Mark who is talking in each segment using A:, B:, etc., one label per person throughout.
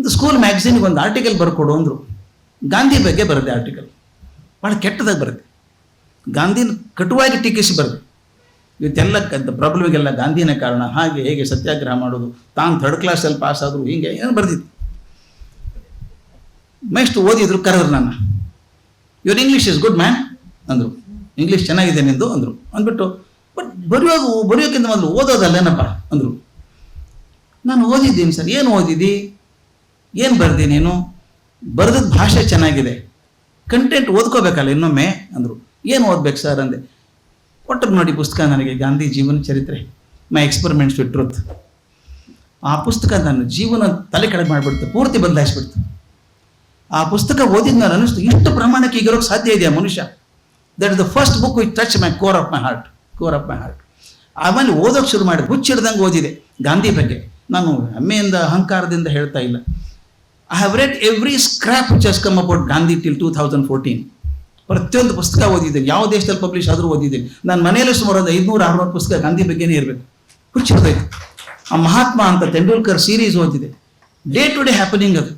A: ಒಂದು ಸ್ಕೂಲ್ ಮ್ಯಾಗ್ಝಿನ್ಗೆ ಒಂದು ಆರ್ಟಿಕಲ್ ಬರ್ಕೊಡು ಅಂದರು. ಗಾಂಧಿ ಬಗ್ಗೆ ಬರುತ್ತೆ ಆರ್ಟಿಕಲ್, ಭಾಳ ಕೆಟ್ಟದಾಗಿ ಬರುತ್ತೆ. ಗಾಂಧಿನ ಕಟುವಾಗಿ ಟೀಕಿಸಿ ಬರುತ್ತೆ. ಇವತ್ತೆಲ್ಲ ಪ್ರಾಬ್ಲಮ್ಗೆಲ್ಲ ಗಾಂಧಿನೇ ಕಾರಣ, ಹಾಗೆ ಹೇಗೆ ಸತ್ಯಾಗ್ರಹ ಮಾಡೋದು, ತಾನು ಥರ್ಡ್ ಕ್ಲಾಸಲ್ಲಿ ಪಾಸ್ ಆದರು, ಹೀಗೆ ಏನು ಬರ್ದಿತ್ತು. ನೆಕ್ಸ್ಟ್ ಓದಿದ್ರು, ಕರೆದ್ರು ನನ್ನ, your English is good man ಅಂದರು. ಇಂಗ್ಲೀಷ್ ಚೆನ್ನಾಗಿದೆ ನಿಂದು ಅಂದರು. ಅಂದ್ಬಿಟ್ಟು ಬಟ್ ಬರೆಯೋಕ್ಕಿಂತ ಮೊದಲು ಓದೋದಲ್ಲೇನಪ್ಪ ಅಂದರು. ನಾನು ಓದಿದ್ದೀನಿ ಸರ್. ಏನು ಓದಿದ್ದಿ, ಏನು ಬರ್ದಿ ನೀನು? ಬರೆದದ್ದು ಭಾಷೆ ಚೆನ್ನಾಗಿದೆ, ಕಂಟೆಂಟ್ ಓದ್ಕೋಬೇಕಲ್ಲ ಇನ್ನೊಮ್ಮೆ ಅಂದರು. ಏನು ಓದ್ಬೇಕು ಸರ್ ಅಂದೆ. ಕೊಟ್ಟರು ನೋಡಿ ಪುಸ್ತಕ ನನಗೆ, ಗಾಂಧಿ ಜೀವನ ಚರಿತ್ರೆ, ಮೈ ಎಕ್ಸ್ಪೆರಿಮೆಂಟ್ಸ್ ವಿತ್ ಟ್ರೂತ್. ಆ ಪುಸ್ತಕ ನನ್ನ ಜೀವನ ತಲೆ ಕೆಳಗೆ ಮಾಡಿಬಿಡ್ತು, ಪೂರ್ತಿ ಬದಲಾಯಿಸ್ಬಿಡ್ತು. ಆ ಪುಸ್ತಕ ಓದಿದ ನಾನು ಅನ್ನಿಸ್ತು, ಇಷ್ಟು ಪ್ರಮಾಣಕ್ಕೆ ಈಗಿರೋಕ್ಕೆ ಸಾಧ್ಯ ಇದೆಯಾ ಮನುಷ್ಯ. That is the first book which touch my core of my heart. ಆಮೇಲೆ ಓದೋಕ್ಕೆ ಶುರು ಮಾಡಿದೆ, ಹುಚ್ಚಿಡ್ದಂಗೆ ಓದಿದೆ ಗಾಂಧಿ ಬಗ್ಗೆ. ನಾನು ಹೆಮ್ಮೆಯಿಂದ ಅಹಂಕಾರದಿಂದ ಹೇಳ್ತಾ ಇಲ್ಲ. I have read every scrap which has come about Gandhi till 2014. ಪ್ರತಿಯೊಂದು ಪುಸ್ತಕ ಓದಿದ್ದೀನಿ, ಯಾವ ದೇಶದಲ್ಲಿ ಪಬ್ಲಿಷ್ ಆದರೂ ಓದಿದ್ದೀನಿ. ನನ್ನ ಮನೆಯಲ್ಲೂ ಸುಮಾರು ಒಂದು 500-600 ಪುಸ್ತಕ ಗಾಂಧಿ ಬಗ್ಗೆನೇ ಇರಬೇಕು. ಹುಚ್ಚಿಡ್ಬೇಕು. ಆ ಮಹಾತ್ಮ ಅಂತ ತೆಂಡೂಲ್ಕರ್ ಸೀರೀಸ್ ಓದಿದೆ. ಡೇ ಟು ಡೇ ಹ್ಯಾಪನಿಂಗ್ ಅದು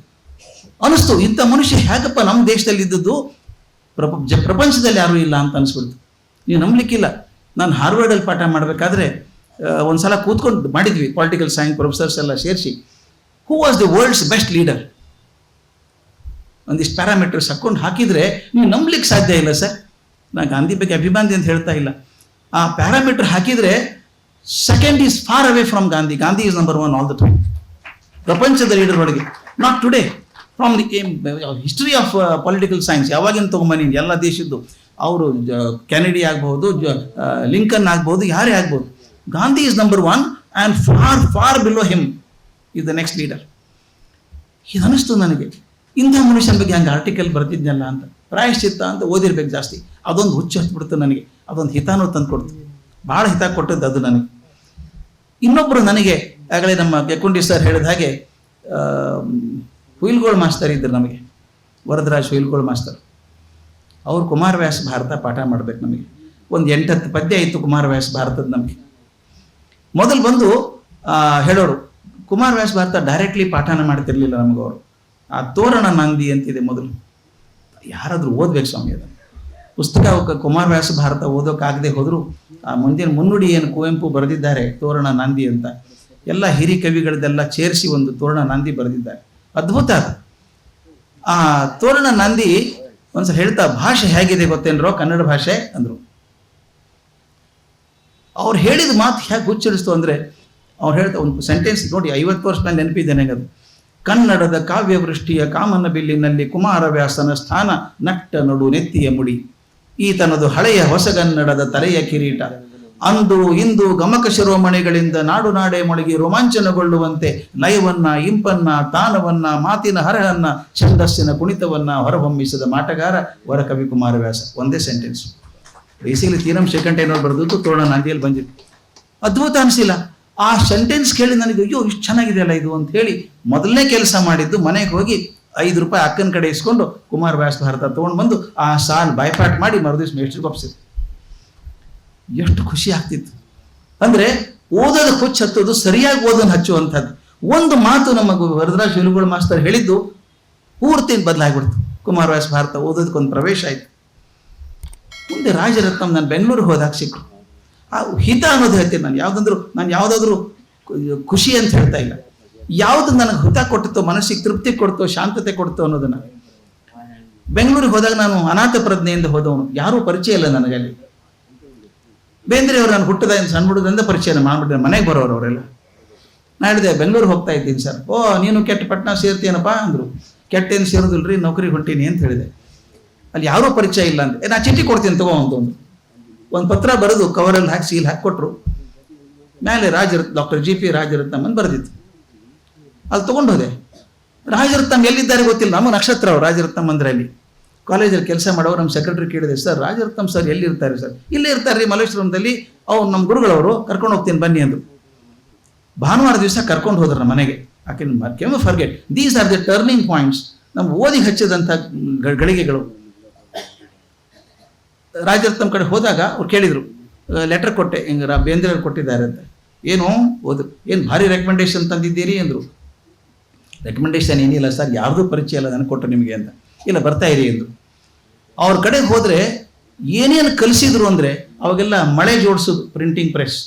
A: ಅನಿಸ್ತು, ಇಂಥ ಮನುಷ್ಯ ಹೇಗಪ್ಪ ನಮ್ಮ ದೇಶದಲ್ಲಿ ಇದ್ದದ್ದು, ಪ್ರಪಂಚದಲ್ಲಿ ಯಾರೂ ಇಲ್ಲ ಅಂತ ಅನಿಸ್ಬಿಡ್ತು. ನೀವು ನಂಬಲಿಕ್ಕಿಲ್ಲ. ನಾನು ಹಾರ್ವರ್ಡಲ್ಲಿ ಪಾಠ ಮಾಡಬೇಕಾದ್ರೆ ಒಂದು ಸಲ ಕೂತ್ಕೊಂಡು ಮಾಡಿದ್ವಿ, ಪೊಲಿಟಿಕಲ್ ಸೈನ್ಸ್ ಪ್ರೊಫೆಸರ್ಸ್ ಎಲ್ಲ ಸೇರಿಸಿ, who was the world's best leader, ಒಂದಿಷ್ಟು ಪ್ಯಾರಾಮೀಟರ್ಸ್ ಹಾಕ್ಕೊಂಡು ಹಾಕಿದರೆ ನೀವು ನಂಬಲಿಕ್ಕೆ ಸಾಧ್ಯ ಇಲ್ಲ ಸರ್. ನಾನು ಗಾಂಧಿ ಬಗ್ಗೆ ಅಭಿಮಾನಿ ಅಂತ ಹೇಳ್ತಾ ಇಲ್ಲ. ಆ ಪ್ಯಾರಾಮೀಟರ್ ಹಾಕಿದರೆ second is far away from Gandhi. Gandhi is number 1 all the time, ಪ್ರಪಂಚದ ಲೀಡರ್ ಒಳಗೆ. Not today, from the history of political science ಯಾವಾಗಿನ ತೊಗೊಂಬನಿ ಎಲ್ಲ ದೇಶದ್ದು. ಅವರು ಕೆನೆಡಿ ಆಗ್ಬೋದು, ಲಿಂಕನ್ ಆಗ್ಬೋದು, ಯಾರೇ ಆಗ್ಬೋದು, Gandhi is number 1 and far far below him is the next leader. ಇದು ಅನ್ನಿಸ್ತು ನನಗೆ, ಇಂಥ ಮನುಷ್ಯನ ಬಗ್ಗೆ ಹಂಗೆ ಆರ್ಟಿಕಲ್ ಬರ್ತಿದ್ನಲ್ಲ ಅಂತ. ಪ್ರಾಯಶ್ಚಿತ್ತ ಅಂತ ಓದಿರ್ಬೇಕು ಜಾಸ್ತಿ. ಅದೊಂದು ಹುಚ್ಚು ಹಚ್ಬಿಡ್ತು ನನಗೆ. ಅದೊಂದು ಹಿತಾನೂ ತಂದು ಕೊಡ್ತು, ಭಾಳ ಹಿತ ಕೊಟ್ಟದ್ದು ಅದು ನನಗೆ. ಇನ್ನೊಬ್ಬರು ನನಗೆ ಆಗಲೇ ನಮ್ಮ ಕೆಕ್ಕುಂಡಿ ಸರ್ ಹೇಳಿದ ಹಾಗೆ ಹುಯಿಲ್ಗೋಳ್ ಮಾಸ್ತರ್ ಇದ್ದರು ನಮಗೆ, ವರದರಾಜ್ ಹುಯಿಲ್ಗೋಳ್ ಮಾಸ್ತರ್. ಅವರು ಕುಮಾರವ್ಯಾಸ ಭಾರತ ಪಾಠ ಮಾಡಬೇಕು ನಮಗೆ. ಒಂದು 8-10 ಪದ್ಯ ಇತ್ತು ಕುಮಾರವ್ಯಾಸ ಭಾರತದ ನಮಗೆ. ಮೊದಲು ಬಂದು ಹೇಳೋರು, ಕುಮಾರವ್ಯಾಸ ಭಾರತ ಡೈರೆಕ್ಟ್ಲಿ ಪಾಠನ ಮಾಡ್ತಿರ್ಲಿಲ್ಲ ನಮಗೆ ಅವರು. ಆ ತೋರಣ ನಂದಿ ಅಂತಿದೆ ಮೊದಲು, ಯಾರಾದರೂ ಓದ್ಬೇಕು ಸ್ವಾಮಿ ಅದನ್ನು. ಪುಸ್ತಕ ಕುಮಾರವ್ಯಾಸ ಭಾರತ ಓದೋಕ್ಕಾಗದೆ ಹೋದರೂ ಆ ಮುಂದಿನ ಮುನ್ನುಡಿ ಏನು ಕುವೆಂಪು ಬರೆದಿದ್ದಾರೆ ತೋರಣ ನಂದಿ ಅಂತ, ಎಲ್ಲ ಹಿರಿ ಕವಿಗಳದೆಲ್ಲ ಸೇರಿಸಿ ಒಂದು ತೋರಣ ನಂದಿ ಬರೆದಿದ್ದಾರೆ. ಅದ್ಭುತ ಅದು. ಆ ತೋರಣ ನಂದಿ ಒಂದ್ಸಲ ಹೇಳ್ತಾ, ಭಾಷೆ ಹೇಗಿದೆ ಗೊತ್ತೇನ್ರೋ ಕನ್ನಡ ಭಾಷೆ ಅಂದರು. ಅವ್ರು ಹೇಳಿದ ಮಾತು ಹೇಗೆ ಹುಚ್ಚರಿಸ್ತು ಅಂದರೆ, ಅವ್ರು ಹೇಳ್ತಾ ಒಂದು ಸೆಂಟೆನ್ಸ್ ನೋಡಿ, 50 ವರ್ಷ ಮೇಲೆ ನೆನಪಿದ್ದೇನೆ ಅದು. ಕನ್ನಡದ ಕಾವ್ಯವೃಷ್ಟಿಯ ಕಾಮನ ಬಿಲ್ಲಿನಲ್ಲಿ ಕುಮಾರವ್ಯಾಸನ ಸ್ಥಾನ ನಟ್ಟ ನಡು ನೆತ್ತಿಯ ಮುಡಿ, ಈತನದು ಹಳೆಯ ಹೊಸಗನ್ನಡದ ತಲೆಯ ಕಿರೀಟ, ಅಂದು ಇಂದು ಗಮಕ ಶಿರೋಮಣಿಗಳಿಂದ ನಾಡು ನಾಡೆ ಮೊಳಗಿ ರೋಮಾಂಚನಗೊಳ್ಳುವಂತೆ ಲಯವನ್ನ, ಇಂಪನ್ನ, ತಾನವನ್ನ, ಮಾತಿನ ಹರಹನ್ನ, ಛಂದಸ್ಸಿನ ಕುಣಿತವನ್ನ ಹೊರಹೊಮ್ಮಿಸಿದ ಮಾಟಗಾರ ವರಕವಿ ಕುಮಾರವ್ಯಾಸ. ಒಂದೇ ಸೆಂಟೆನ್ಸ್. ಬೇಸಿಕಲಿ ತೀರಂ ಶ್ರೀಕಂಠಯ್ಯನವ್ರು ಬರೆದದ್ದು ತೋರಣ ನಂದಿಯಲ್ಲಿ ಬಂದಿತ್ತು. ಅದ್ಭುತ ಅನಿಸಿಲ್ಲ. ಆ ಸೆಂಟೆನ್ಸ್ ಕೇಳಿ ನನಗೆ ಅಯ್ಯೋ ಇಷ್ಟು ಚೆನ್ನಾಗಿದೆಯಲ್ಲ ಇದು ಅಂತ ಹೇಳಿ ಮೊದಲನೇ ಕೆಲಸ ಮಾಡಿದ್ದು, ಮನೆಗೆ ಹೋಗಿ ₹5 ಅಕ್ಕನ ಕಡೆ ಇಸ್ಕೊಂಡು ಕುಮಾರವ್ಯಾಸ ಭಾರತ ತೊಗೊಂಡು ಬಂದು ಆ ಸಾಲ್ ಬೈಪಾಟ್ ಮಾಡಿ ಮರುದಿವ್ಸ ಮೇಷ್ಟ್ರಿಗೆ ಒಪ್ಸಿದ್ರು. ಎಷ್ಟು ಖುಷಿ ಆಗ್ತಿತ್ತು ಅಂದರೆ, ಓದೋದ ಹುಚ್ಚು ಹತ್ತೋದು ಸರಿಯಾಗಿ ಓದೋದು ಹಚ್ಚುವಂಥದ್ದು. ಒಂದು ಮಾತು ನಮ್ಮ ವರದರಾಜ್ ಹುಯಿಲ್ಗೋಳ್ ಮಾಸ್ತರ್ ಹೇಳಿದ್ದು ಪೂರ್ತಿ ಬದಲಾಗ್ಬಿಡ್ತು. ಕುಮಾರವ್ಯಾಸ ಭಾರತ ಓದೋದಕ್ಕೊಂದು ಪ್ರವೇಶ ಆಯಿತು. ಮುಂದೆ ರಾಜರತ್ನಂ ನಾನು ಬೆಂಗಳೂರಿಗೆ ಹೋದಾಗ ಸಿಕ್ಕರು. ಆ ಹಿತ ಅನ್ನೋದು ಹೇಳ್ತೀನಿ ನಾನು. ನಾನು ಯಾವುದಾದ್ರೂ ಖುಷಿ ಅಂತ ಹೇಳ್ತಾ ಇಲ್ಲ, ಯಾವುದು ನನಗೆ ಹಿತ ಕೊಡ್ತೋ, ಮನಸ್ಸಿಗೆ ತೃಪ್ತಿ ಕೊಡ್ತೋ, ಶಾಂತತೆ ಕೊಡ್ತೋ ಅನ್ನೋದನ್ನು. ಬೆಂಗಳೂರಿಗೆ ಹೋದಾಗ ನಾನು ಅನಾಥ ಪ್ರಜ್ಞೆಯಿಂದ ಹೋದವನು, ಯಾರೂ ಪರಿಚಯ ಇಲ್ಲ ನನಗೆ ಅಲ್ಲಿ. ಬೇಂದ್ರೆ ಅವರು ನಾನು ಹುಟ್ಟದ ಸಣ್ಣ ಹುಡುಗರಿಂದ ಪರಿಚಯ ಮಾಡ್ಬಿಟ್ಟಿದ್ದೆ, ಮನೆಗೆ ಬರೋರು ಅವರೆಲ್ಲ. ನಾನು ಹೇಳಿದೆ ಬೆಂಗಳೂರಿಗೆ ಹೋಗ್ತಾ ಇದ್ದೀನಿ ಸರ್. ಓ ನೀನು ಕೆಟ್ಟ ಪಟ್ಟಣ ಸೇರ್ತೀನಪ್ಪ ಅಂದರು. ಕೆಟ್ಟೇನು ಸೇರೋದಿಲ್ರಿ, ನೌಕರಿಗೆ ಹೊಂಟೀನಿ ಅಂತ ಹೇಳಿದೆ. ಅಲ್ಲಿ ಯಾರೂ ಪರಿಚಯ ಇಲ್ಲ ಅಂತ, ನಾ ಚೀಟಿ ಕೊಡ್ತೀನಿ ತಗೋ ಅಂತ ಒಂದು ಪತ್ರ ಬರೆದು ಕವರಲ್ಲಿ ಹಾಕಿ ಸೀಲ್ ಹಾಕಿಕೊಟ್ರು. ಮೇಲೆ ಡಾಕ್ಟರ್ GP ರಾಜರತ್ನಂ ಅಂತ ಬರೆದಿತ್ತು. ಅಲ್ಲಿ ತೊಗೊಂಡು ಹೋದೆ. ರಾಜರತ್ನಂ ಎಲ್ಲಿದ್ದಾರೆ ಗೊತ್ತಿಲ್ಲ, ನಮ್ಮ ನಕ್ಷತ್ರ ಅವರು ರಾಜರತ್ನಂ ಅಂದರೆ. ಅಲ್ಲಿ ಕಾಲೇಜಲ್ಲಿ ಕೆಲಸ ಮಾಡೋರು ನಮ್ಮ ಸೆಕ್ರೆಟರಿ ಕೇಳಿದೆ, ಸರ್ ರಾಜರತ್ನಂ ಸರ್ ಎಲ್ಲಿರ್ತಾರೆ ಸರ್? ಇಲ್ಲೇ ಇರ್ತಾರೆ ರೀ ಮಲ್ಲೇಶ್ವರಂದಲ್ಲಿ, ಅವ್ರು ನಮ್ಮ ಗುರುಗಳವರು, ಕರ್ಕೊಂಡು ಹೋಗ್ತೀನಿ ಬನ್ನಿ ಅಂದರು. ಭಾನುವಾರ ದಿವಸ ಕರ್ಕೊಂಡು ಹೋದ್ರು ನಮ್ಮ ಮನೆಗೆ. ಕೆಮ್ಮು forget these are the turning points, ನಮ್ಮ ಓದಿಗೆ ಹಚ್ಚಿದಂಥ ಗಳಿಗೆಗಳು. ರಾಜರತ್ನಂ ಕಡೆ ಹೋದಾಗ ಅವ್ರು ಕೇಳಿದರು, ಲೆಟರ್ ಕೊಟ್ಟೆ, ಹಿಂಗೆ ಬೇಂದ್ರೆ ಕೊಟ್ಟಿದ್ದಾರೆ ಅಂತ. ಏನು ಓದು, ಏನು ಭಾರಿ ರೆಕಮೆಂಡೇಶನ್ ತಂದಿದ್ದೀರಿ ಅಂದರು. ರೆಕಮೆಂಡೇಶನ್ ಏನಿಲ್ಲ ಸರ್, ಯಾರ್ದು ಪರಿಚಯ ಇಲ್ಲ ನನಗೆ ಕೊಟ್ಟರು ನಿಮಗೆ ಅಂತ. ಇಲ್ಲ, ಬರ್ತಾ ಇರಿ ಎಂದು. ಅವ್ರ ಕಡೆಗೆ ಹೋದರೆ ಏನೇನು ಕಲಿಸಿದ್ರು ಅಂದರೆ ಅವಾಗೆಲ್ಲ ಮಳೆ ಜೋಡಿಸೋದು, ಪ್ರಿಂಟಿಂಗ್ ಪ್ರೆಸ್,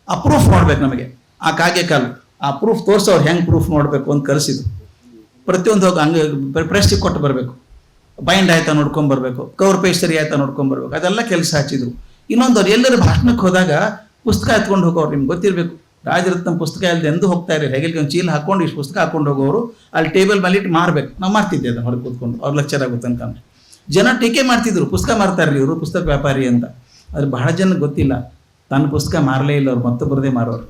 A: ಆ ಪ್ರೂಫ್ ಮಾಡಬೇಕು ನಮಗೆ, ಆ ಕಾಗೆ ಕಾಲು ಆ ಪ್ರೂಫ್ ತೋರಿಸಿ ಅವ್ರು ಹೆಂಗೆ ಪ್ರೂಫ್ ಮಾಡಬೇಕು ಅಂತ ಕಲಿಸಿದ್ರು. ಪ್ರತಿಯೊಂದು ಹೋಗಿ ಹಂಗೆ ಪ್ರೆಸ್ಟಿಗೆ ಕೊಟ್ಟು ಬರಬೇಕು, ಬೈಂಡ್ ಆಯ್ತಾ ನೋಡ್ಕೊಂಬರ್ಬೇಕು, ಕವರ್ ಪೇಜ್ ಸರಿ ಆಯ್ತಾ ನೋಡ್ಕೊಂಬರ್ಬೇಕು, ಅದೆಲ್ಲ ಕೆಲಸ ಹಚ್ಚಿದ್ರು. ಇನ್ನೊಂದು ಅವ್ರು ಎಲ್ಲರೂ ಭಾಷಣಕ್ಕೆ ಹೋದಾಗ ಪುಸ್ತಕ ಎತ್ಕೊಂಡು ಹೋಗೋರು, ನಿಮ್ಗೆ ಗೊತ್ತಿರಬೇಕು, ರಾಜರತ್ನ ಪುಸ್ತಕ ಇಲ್ಲದೆ ಎಂದು ಹೋಗ್ತಾ ಇರಲಿಲ್ಲ. ಹೇಗೆ ಒಂದು ಚೀಲ ಹಾಕೊಂಡು ಇಷ್ಟು ಪುಸ್ತಕ ಹಾಕೊಂಡು ಹೋಗೋರು, ಅಲ್ಲಿ ಟೇಬಲ್ ಮೇಲೆ ಇಟ್ಟು ಮಾರಬೇಕು. ನಾವು ಮಾರ್ತಿದ್ದೆ ಅದನ್ನು ಹೊರಗೆ ಕೂತ್ಕೊಂಡು, ಅವ್ರು ಲೆಕ್ಚರ್ ಆಗುತ್ತೆ ಅನ್ಕೊಂಡು. ಜನ ಟೀಕೆ ಮಾಡ್ತಿದ್ರು, ಪುಸ್ತಕ ಮಾರ್ತಾರ್ರಿ ಇವರು, ಪುಸ್ತಕ ವ್ಯಾಪಾರಿ ಅಂತ. ಅದ್ರ ಬಹಳ ಜನ ಗೊತ್ತಿಲ್ಲ, ತನ್ನ ಪುಸ್ತಕ ಮಾರಲೇ ಇಲ್ಲ ಅವ್ರು, ಮತ್ತೊಬ್ಬರದೇ ಮಾರೋರು.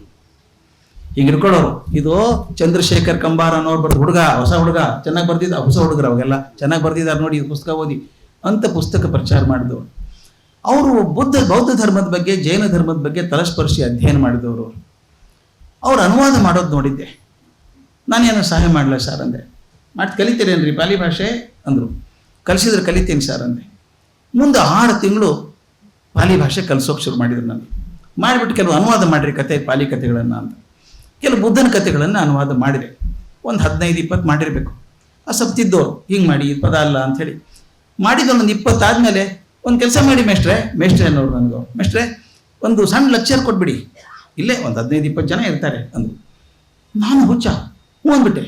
A: ಹಿಂಗೆ ಹಿಡ್ಕೊಳ್ಳೋರು. ಇದು ಚಂದ್ರಶೇಖರ್ ಕಂಬಾರ ಅನ್ನೋರು ಬರ್ದು, ಹುಡುಗ, ಹೊಸ ಹುಡುಗ, ಚೆನ್ನಾಗಿ ಬರ್ದಿದ್ದ, ಹೊಸ ಹುಡುಗರು ಅವಾಗೆಲ್ಲ ಚೆನ್ನಾಗಿ ಬರ್ದಿದ್ದಾರೆ ನೋಡಿ, ಇದು ಪುಸ್ತಕ ಓದಿ ಅಂತ ಪುಸ್ತಕ ಪ್ರಚಾರ ಮಾಡಿದವರು. ಅವರು ಬೌದ್ಧ ಧರ್ಮದ ಬಗ್ಗೆ, ಜೈನ ಧರ್ಮದ ಬಗ್ಗೆ ತಲಸ್ಪರ್ಶಿ ಅಧ್ಯಯನ ಮಾಡಿದವರು. ಅವ್ರು ಅನುವಾದ ಮಾಡೋದು ನೋಡಿದ್ದೆ. ನಾನೇನು ಸಹಾಯ ಮಾಡಲ ಸರ್ ಅಂದೆ. ಕಲಿತೀರೇನ್ರಿ ಪಾಲಿ ಭಾಷೆ ಅಂದರು. ಕಲಿಸಿದ್ರೆ ಕಲಿತೀನಿ ಸರ್ ಅಂದೆ. ಮುಂದೆ 6 ತಿಂಗಳು ಪಾಲಿ ಭಾಷೆ ಕಲಿಸೋಕೆ ಶುರು ಮಾಡಿದ್ರು ನನಗೆ. ಮಾಡಿಬಿಟ್ಟು ಕೆಲವು ಅನುವಾದ ಮಾಡಿರಿ ಕತೆ, ಪಾಲಿ ಕಥೆಗಳನ್ನು ಅಂತ. ಕೆಲವು ಬುದ್ಧನ ಕಥೆಗಳನ್ನು ಅನುವಾದ ಮಾಡಿದೆ. ಒಂದು 15-20 ಮಾಡಿರಬೇಕು. ಆ ಸಪ್ತಿದ್ದವರು ಹಿಂಗೆ ಮಾಡಿ, ಇದು ಪದ ಅಲ್ಲ ಅಂಥೇಳಿ ಮಾಡಿದ. ಒಂದು 20 ಆದಮೇಲೆ ಒಂದು ಕೆಲಸ ಮಾಡಿ ಮೇಷ್ಟ್ರೆ ಅನ್ನೋರು ನನಗೆ, ಮೇಷ್ಟ್ರೆ ಒಂದು ಸಣ್ಣ ಲೆಕ್ಚರ್ ಕೊಟ್ಬಿಡಿ, ಇಲ್ಲೇ ಒಂದು 15-20 ಜನ ಇರ್ತಾರೆ ಅಂದರು. ನಾನು ಹುಚ್ಚ ಹ್ಞೂ ಅಂದ್ಬಿಟ್ಟೆ.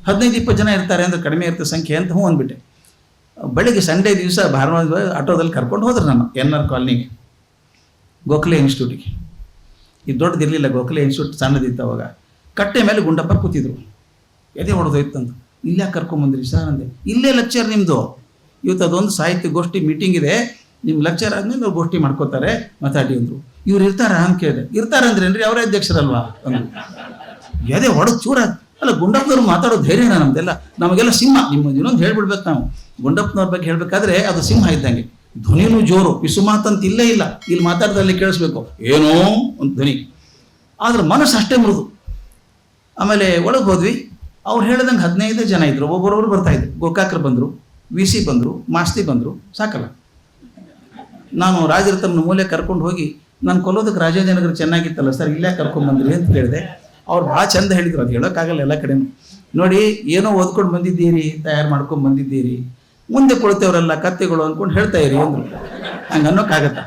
A: 15-20 ಜನ ಇರ್ತಾರೆ ಅಂದರೆ ಕಡಿಮೆ ಇರ್ತದೆ ಸಂಖ್ಯೆ ಅಂತ ಹ್ಞೂ ಅಂದ್ಬಿಟ್ಟೆ. ಬೆಳಗ್ಗೆ ಸಂಡೇ ದಿವಸ ಭಾನುವಾರ ಆಟೋದಲ್ಲಿ ಕರ್ಕೊಂಡು ಹೋದ್ರು ನಾನು NR ಕಾಲನಿಗೆ, ಗೋಖಲೆ ಇನ್ಸ್ಟಿಟ್ಯೂಟಿಗೆ. ಇದು ದೊಡ್ಡದಿರಲಿಲ್ಲ, ಗೋಖಲೆ ಇನ್ಸ್ಟಿಟ್ಯೂಟ್ ಸಣ್ಣದಿತ್ತು ಅವಾಗ. ಕಟ್ಟೆ ಮೇಲೆ ಗುಂಡಪ್ಪ ಕೂತಿದ್ರು. ಎದೆ ಹೊಡೆದೋಯ್ತಂದು. ಇಲ್ಲೇ ಕರ್ಕೊಂಬಂದ್ರಿ ಸರ್ ಅಂದೆ. ಇಲ್ಲೇ ಲೆಕ್ಚರ್ ನಿಮ್ಮದು, ಇವತ್ತು ಅದೊಂದು ಸಾಹಿತ್ಯ ಗೋಷ್ಠಿ ಮೀಟಿಂಗ್ ಇದೆ, ನಿಮ್ಮ ಲೆಕ್ಚರ್ ಆದಮೇಲೆ ಅವ್ರು ಗೋಷ್ಠಿ ಮಾಡ್ಕೋತಾರೆ, ಮಾತಾಡಿ ಅಂದರು. ಇವ್ರು ಇರ್ತಾರಾ ಅಂತ ಕೇಳಿದೆ. ಇರ್ತಾರೆ ಅಂದ್ರೇನ್ರಿ, ಅವರೇ ಅಧ್ಯಕ್ಷರಲ್ವಾ ಅಂದರು. ಎದೆ ಹೊಡೆದು ಚೂರ. ಅಲ್ಲ, ಗುಂಡಪ್ಪನವ್ರು ಮಾತಾಡೋ ಧೈರ್ಯನ ನಮ್ದೆಲ್ಲ, ನಮಗೆಲ್ಲ ಸಿಂಹ. ನಿಮ್ಮದು ಇನ್ನೊಂದು ಹೇಳ್ಬಿಡ್ಬೇಕು, ನಾವು ಗುಂಡಪ್ಪನವ್ರ ಬಗ್ಗೆ ಹೇಳಬೇಕಾದ್ರೆ ಅದು ಸಿಂಹ ಇದ್ದಂಗೆ. ಧ್ವನಿನೂ ಜೋರು, ಪಿಸುಮಾತಂತ ಇಲ್ಲೇ ಇಲ್ಲ. ಇಲ್ಲಿ ಮಾತಾಡ್ದಲ್ಲಿ ಕೇಳಿಸ್ಬೇಕು, ಏನೋ ಒಂದು ಧ್ವನಿ, ಆದ್ರೆ ಮನಸ್ಸು ಅಷ್ಟೇ ಮೃದು. ಆಮೇಲೆ ಒಳಗೆ ಹೋದ್ವಿ. ಅವ್ರು ಹೇಳ್ದಂಗೆ 15 ಜನ ಇದ್ರು, ಒಬ್ಬೊಬ್ಬರು ಬರ್ತಾಯಿದ್ರು. ಗೋಕಾಕರು ಬಂದರು, VC ಬಂದರು, ಮಾಸ್ತಿ ಬಂದರು, ಸಾಕಲ್ಲ. ನಾನು ರಾಜರತ್ನ ಮೂಲೆ ಕರ್ಕೊಂಡು ಹೋಗಿ, ನಾನು ಕೊಲ್ಲೋದಕ್ಕೆ ರಾಜಾಜಿನಗರ ಚೆನ್ನಾಗಿತ್ತಲ್ಲ ಸರ್, ಇಲ್ಲೇ ಕರ್ಕೊಂಡ್ಬಂದ್ರಿ ಅಂತ ಕೇಳಿದೆ. ಅವ್ರು ಭಾಳ ಚಂದ ಹೇಳಿದ್ರು. ಅದು ಹೇಳೋಕ್ಕಾಗಲ್ಲ ಎಲ್ಲ ಕಡೆನೂ. ನೋಡಿ, ಏನೋ ಓದ್ಕೊಂಡು ಬಂದಿದ್ದೀರಿ, ತಯಾರು ಮಾಡ್ಕೊಂಡು ಬಂದಿದ್ದೀರಿ, ಮುಂದೆ ಕೊಳ್ತೇವ್ರಲ್ಲ ಕತ್ತೆಗಳು ಅಂದ್ಕೊಂಡು ಹೇಳ್ತಾ ಇರಿ ಅಂದರು. ಹಂಗೆ ಅನ್ನೋಕ್ಕಾಗತ್ತ,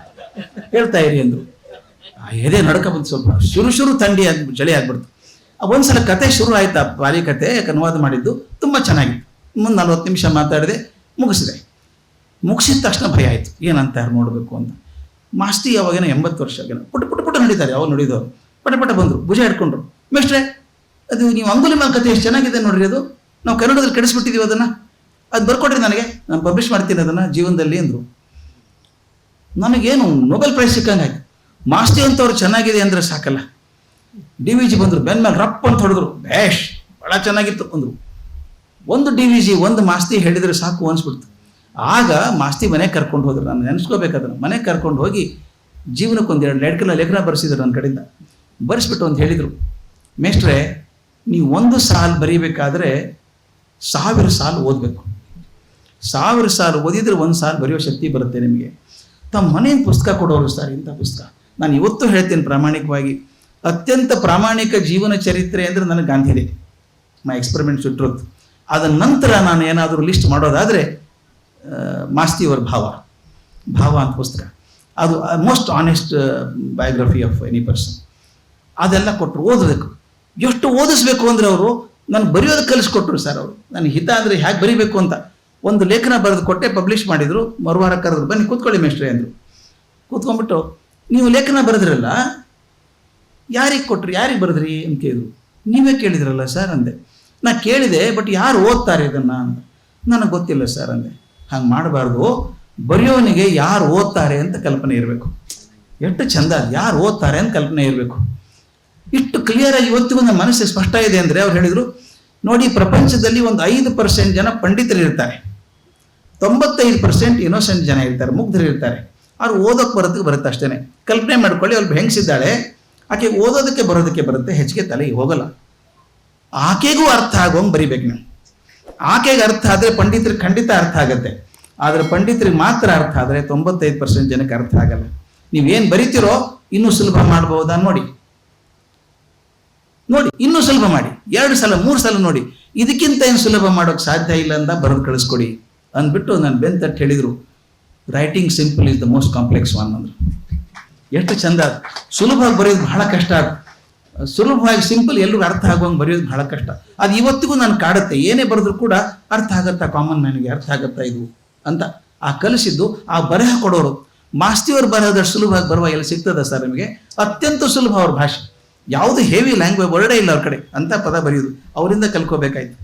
A: ಹೇಳ್ತಾ ಇರಿ ಅಂದರು. ಎದೆ ನಡ್ಕ ಬಂತು. ಸ್ವಲ್ಪ ಶುರು ಥಂಡಿ ಚಳಿ ಆಗ್ಬಿಡ್ತು. ಒಂದ್ಸಲ ಕತೆ ಶುರು ಆಯ್ತಾ, ಬಾಲಿ ಕತೆ ಅನುವಾದ ಮಾಡಿದ್ದು ತುಂಬ ಚೆನ್ನಾಗಿತ್ತು. ಮುಂದೆ 40 ನಿಮಿಷ ಮಾತಾಡಿದೆ, ಮುಗಿಸಿದೆ. ಮುಗಿಸಿದ ತಕ್ಷಣ ಭಯ ಆಯಿತು, ಏನಂತಾರೆ ನೋಡಬೇಕು ಅಂತ. ಮಾಸ್ತಿ ಅವಾಗೇನೋ 80 ವರ್ಷ ಆಗೇನೋ, ಪುಟ್ಟ ನಡೀತಾರೆ. ಅವಾಗ ನೋಡಿದವರು ಪಟ ಬಂದರು, ಭುಜ ಹಿಡ್ಕೊಂಡ್ರು. ಮೇಷ್ಟ್ರೆ, ಅದು ನೀವು ಅಂಗುಲಿಮಾಲ ಕತೆ ಎಷ್ಟು ಚೆನ್ನಾಗಿದೆ ನೋಡ್ರಿ, ಅದು ನಾವು ಕನ್ನಡದಲ್ಲಿ ಕೆಡಿಸ್ಬಿಟ್ಟಿದ್ದೀವಿ, ಅದನ್ನು ಅದು ಬರ್ಕೊಡ್ರಿ ನನಗೆ, ನಾನು ಪಬ್ಲಿಷ್ ಮಾಡ್ತೀನಿ ಅದನ್ನು ಜೀವನದಲ್ಲಿ ಅಂದರು. ನನಗೇನು ನೊಬೆಲ್ ಪ್ರೈಸ್ ಸಿಕ್ಕಂಗೆ ಆಯ್ತು. ಮಾಸ್ತಿ ಅಂತವ್ರು ಚೆನ್ನಾಗಿದೆ ಅಂದರೆ ಸಾಕಲ್ಲ. DVG ಬಂದರು, ಬೆನ್ನ ಮೇಲೆ ರಪ್ಪ ಅಂತ ಹೊಡೆದ್ರು. ಬೇಷ್, ಭಾಳ ಚೆನ್ನಾಗಿತ್ತು ಅಂದರು. ಒಂದು DVG ಒಂದು ಮಾಸ್ತಿ ಹೇಳಿದರೆ ಸಾಕು ಅನಿಸ್ಬಿಡ್ತು. ಆಗ ಮಾಸ್ತಿ ಮನೆಗೆ ಕರ್ಕೊಂಡು ಹೋದ್ರು. ನಾನು ನೆನೆಸ್ಕೋಬೇಕಾದ್ರೆ ಮನೆಗೆ ಕರ್ಕೊಂಡು ಹೋಗಿ ಜೀವನಕ್ಕೆ 1-2 ಲೇಖನ ಬರೆಸಿದ್ರು ನನ್ನ ಕಡೆಯಿಂದ. ಬರೆಸ್ಬಿಟ್ಟು ಒಂದು ಹೇಳಿದರು, ಮೇಷ್ಟ್ರೆ, ನೀವು 1 ಸಾಲು ಬರೀಬೇಕಾದ್ರೆ 1000 ಸಾಲು ಓದಬೇಕು. 1000 ಸಾಲು ಓದಿದ್ರೆ 1 ಸಾಲು ಬರೆಯೋ ಶಕ್ತಿ ಬರುತ್ತೆ ನಿಮಗೆ. ತಮ್ಮ ಮನೆಯಿಂದ ಪುಸ್ತಕ ಕೊಡೋರು ಸರ್, ಇಂಥ ಪುಸ್ತಕ. ನಾನು ಇವತ್ತು ಹೇಳ್ತೀನಿ ಪ್ರಾಮಾಣಿಕವಾಗಿ, ಅತ್ಯಂತ ಪ್ರಾಮಾಣಿಕ ಜೀವನ ಚರಿತ್ರೆ ಅಂದರೆ ನನಗೆ ಗಾಂಧಿದೆ, ಮೈ ಎಕ್ಸ್ಪೆರಿಮೆಂಟ್ಸ್ ವಿತ್ ಟ್ರುತ್. ಅದ ನಂತರ ನಾನು ಏನಾದರೂ ಲಿಸ್ಟ್ ಮಾಡೋದಾದರೆ ಮಾಸ್ತಿಯವರ ಭಾವ ಅಂತ ಪುಸ್ತಕ. ಅದು most honest biography of any person. ಅದೆಲ್ಲ ಕೊಟ್ಟರು, ಓದಬೇಕು. ಎಷ್ಟು ಓದಿಸ್ಬೇಕು ಅಂದರೆ ಅವರು ನನಗೆ ಬರೆಯೋದು ಕಲಿಸ್ಕೊಟ್ರು ಸರ್. ಅವರು ನನಗೆ ಹಿತ ಅಂದರೆ ಹೇಗೆ ಬರೀಬೇಕು ಅಂತ ಒಂದು ಲೇಖನ ಬರೆದು ಕೊಟ್ಟೆ, ಪಬ್ಲಿಷ್ ಮಾಡಿದರು. ಮರುವಾರ ಕರೆದ್ರು, ಬನ್ನಿ ಕೂತ್ಕೊಳ್ಳಿ ಮೇಷ್ಟ್ರೆ ಅಂದರು. ಕೂತ್ಕೊಂಡ್ಬಿಟ್ಟು, ನೀವು ಲೇಖನ ಬರೆದ್ರಲ್ಲ, ಯಾರಿಗೆ ಕೊಟ್ರಿ, ಯಾರಿಗೆ ಬರೆದ್ರಿ ಅಂತ ಕೇಳಿದ್ರು. ನೀವೇ ಕೇಳಿದ್ರಲ್ಲ ಸರ್ ಅಂದೆ. ನಾ ಕೇಳಿದೆ, ಬಟ್ ಯಾರು ಓದ್ತಾರೆ ಇದನ್ನು ಅಂತ. ನನಗೆ ಗೊತ್ತಿಲ್ಲ ಸರ್ ಅಂದೆ. ಹಂಗೆ ಮಾಡಬಾರ್ದು, ಬರೆಯೋನಿಗೆ ಯಾರು ಓದ್ತಾರೆ ಅಂತ ಕಲ್ಪನೆ ಇರಬೇಕು. ಎಷ್ಟು ಚಂದ, ಯಾರು ಓದ್ತಾರೆ ಅಂತ ಕಲ್ಪನೆ ಇರಬೇಕು. ಇಷ್ಟು ಕ್ಲಿಯರಾಗಿ ಇವತ್ತಿಗೂ ನಮ್ಮ ಮನಸ್ಸು ಸ್ಪಷ್ಟ ಇದೆ ಅಂದರೆ ಅವ್ರು ಹೇಳಿದರು, ನೋಡಿ, ಪ್ರಪಂಚದಲ್ಲಿ ಒಂದು 5% ಜನ ಪಂಡಿತರು ಇರ್ತಾರೆ, 95% ಇನ್ನೋಸೆಂಟ್ ಜನ ಇರ್ತಾರೆ, ಮುಗ್ಧರು ಇರ್ತಾರೆ. ಅವ್ರು ಓದೋಕ್ಕೆ ಬರುತ್ತೆ ಅಷ್ಟೇ. ಕಲ್ಪನೆ ಮಾಡ್ಕೊಳ್ಳಿ, ಅವ್ರು ಹೆಂಗಸಿದ್ದಾಳೆ, ಆಕೆ ಓದೋದಕ್ಕೆ ಬರೋದಕ್ಕೆ ಬರುತ್ತೆ, ಹೆಚ್ಚಿಗೆ ತಲೆಗೆ ಹೋಗಲ್ಲ. ಆಕೆಗೂ ಅರ್ಥ ಆಗೋಂಗೆ ಬರಿಬೇಕು ನೀವು. ಆಕೆಗೆ ಅರ್ಥ ಆದರೆ ಪಂಡಿತರಿಗೆ ಖಂಡಿತ ಅರ್ಥ ಆಗುತ್ತೆ. ಆದರೆ ಪಂಡಿತರಿಗೆ ಮಾತ್ರ ಅರ್ಥ ಆದರೆ 95% ಜನಕ್ಕೆ ಅರ್ಥ ಆಗಲ್ಲ. ನೀವೇನು ಬರಿತೀರೋ ಇನ್ನೂ ಸುಲಭ ಮಾಡ್ಬೋದಾ ನೋಡಿ. ನೋಡಿ ಇನ್ನೂ ಸುಲಭ ಮಾಡಿ, 2 ಸಲ 3 ಸಲ ನೋಡಿ, ಇದಕ್ಕಿಂತ ಏನು ಸುಲಭ ಮಾಡೋಕೆ ಸಾಧ್ಯ ಇಲ್ಲ ಅಂತ ಬರೆದು ಕಳಿಸ್ಕೊಡಿ ಅಂದ್ಬಿಟ್ಟು ನಾನು ಬೆಂತಟ್ಟು ಹೇಳಿದರು. Writing simple is the most complex one ಅಂದರು. ಎಷ್ಟು ಚಂದ. ಸುಲಭವಾಗಿ ಬರೆಯೋದು ಬಹಳ ಕಷ್ಟ. ಸುಲಭವಾಗಿ ಸಿಂಪಲ್ ಎಲ್ರಿಗೂ ಅರ್ಥ ಆಗುವಂಗೆ ಬರೆಯೋದು ಬಹಳ ಕಷ್ಟ. ಅದು ಇವತ್ತಿಗೂ ನಾನು ಕಾಡುತ್ತೆ. ಏನೇ ಬರೆದ್ರು ಕೂಡ ಅರ್ಥ ಆಗತ್ತಾ, ಕಾಮನ್ ಮ್ಯಾನಿಗೆ ಅರ್ಥ ಆಗತ್ತಾ ಇದು ಅಂತ ಆ ಕಲಿಸಿದ್ದು ಆ ಬರಹ ಕೊಡೋರು. ಮಾಸ್ತಿಯವ್ರ ಬರಹದಷ್ಟು ಸುಲಭವಾಗಿ ಬರುವ ಎಲ್ಲಿ ಸಿಗ್ತದ ಸರ್ ನಿಮಗೆ? ಅತ್ಯಂತ ಸುಲಭ ಅವ್ರ ಭಾಷೆ, ಯಾವುದು ಹೆವಿ ಲ್ಯಾಂಗ್ವೇಜ್ ವರ್ಡೇ ಇಲ್ಲ ಅವ್ರ ಕಡೆ ಅಂತ ಪದ ಬರೆಯೋದು. ಅವರಿಂದ ಕಲ್ಕೋಬೇಕಾಯ್ತು.